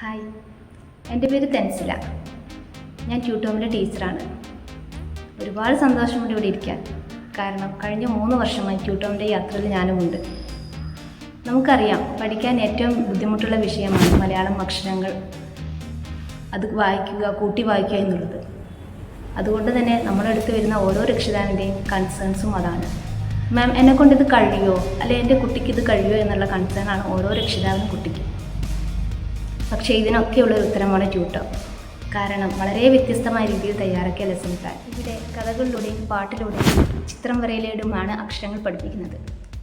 Hi, എൻ്റെ പേര് തെൻസില. ഞാൻ ട്യൂട്ടോമിലെ ടീച്ചറാണ്. ഒരുപാട് സന്തോഷമുണ്ട് ഇവിടെ ഇരിക്കാൻ. കാരണം കഴിഞ്ഞ 3 വർഷമായി ട്യൂട്ടോമിൻ്റെ യാത്രയിൽ ഞാനുമുണ്ട്. നമുക്കറിയാം, പഠിക്കാൻ ഏറ്റവും ബുദ്ധിമുട്ടുള്ള വിഷയമാണ് മലയാളം അക്ഷരങ്ങൾ. അത് വായിക്കുക, കൂട്ടി വായിക്കുക എന്നുള്ളത്. അതുകൊണ്ട് തന്നെ നമ്മളെടുത്ത് വരുന്ന ഓരോ രക്ഷിതാവിൻ്റെയും കൺസേൺസും അതാണ്. മാം, എന്നെക്കൊണ്ട് ഇത് കഴിയുമോ, അല്ലെങ്കിൽ എൻ്റെ കുട്ടിക്ക് ഇത് കഴിയുമോ എന്നുള്ള കൺസേണാണ് ഓരോ രക്ഷിതാവിനും കുട്ടിക്കും. പക്ഷേ ഇതിനൊക്കെയുള്ളൊരു ഉത്തരമാണ് ട്യൂട്ടർ. കാരണം വളരെ വ്യത്യസ്തമായ രീതിയിൽ തയ്യാറാക്കിയ ലെസൺ പ്ലാൻ. ഇവിടെ കഥകളിലൂടെയും പാട്ടിലൂടെയും ചിത്രം വരയിലൂടെയുമാണ് അക്ഷരങ്ങൾ പഠിപ്പിക്കുന്നത്.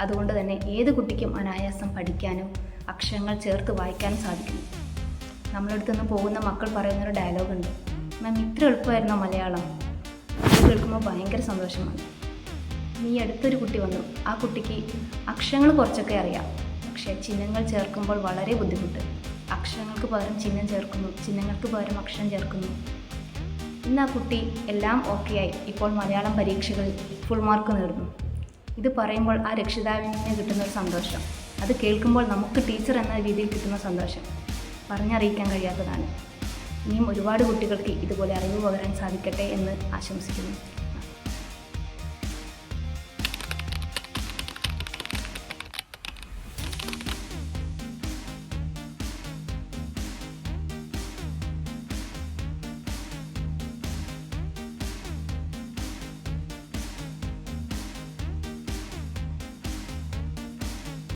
അതുകൊണ്ട് തന്നെ ഏത് കുട്ടിക്കും അനായാസം പഠിക്കാനും അക്ഷരങ്ങൾ ചേർത്ത് വായിക്കാനും സാധിക്കുന്നു. നമ്മളടുത്തുനിന്ന് പോകുന്ന മക്കൾ പറയുന്നൊരു ഡയലോഗുണ്ട്, മാം ഇത്ര എളുപ്പമായിരുന്നോ മലയാളം? അത് കേൾക്കുമ്പോൾ ഭയങ്കര സന്തോഷമാണ്. ഈ അടുത്തൊരു കുട്ടി വന്നു. ആ കുട്ടിക്ക് അക്ഷരങ്ങൾ കുറച്ചൊക്കെ അറിയാം, പക്ഷേ ചിഹ്നങ്ങൾ ചേർക്കുമ്പോൾ വളരെ ബുദ്ധിമുട്ട്. അക്ഷരങ്ങൾക്ക് പകരം ചിഹ്നം ചേർക്കുന്നു, ചിഹ്നങ്ങൾക്ക് പകരം അക്ഷരം ചേർക്കുന്നു. ഇന്ന് ആ കുട്ടി എല്ലാം ഓക്കെയായി ഇപ്പോൾ മലയാളം പരീക്ഷകളിൽ ഫുൾ മാർക്ക് നേടുന്നു. ഇത് പറയുമ്പോൾ ആ രക്ഷിതാവിന് കിട്ടുന്നൊരു സന്തോഷം, അത് കേൾക്കുമ്പോൾ നമുക്ക് ടീച്ചർ എന്ന രീതിയിൽ കിട്ടുന്ന സന്തോഷം പറഞ്ഞറിയിക്കാൻ കഴിയാത്തതാണ്. ഇനിയും ഒരുപാട് കുട്ടികൾക്ക് ഇതുപോലെ അറിവ് പകരാൻ സാധിക്കട്ടെ എന്ന് ആശംസിക്കുന്നു.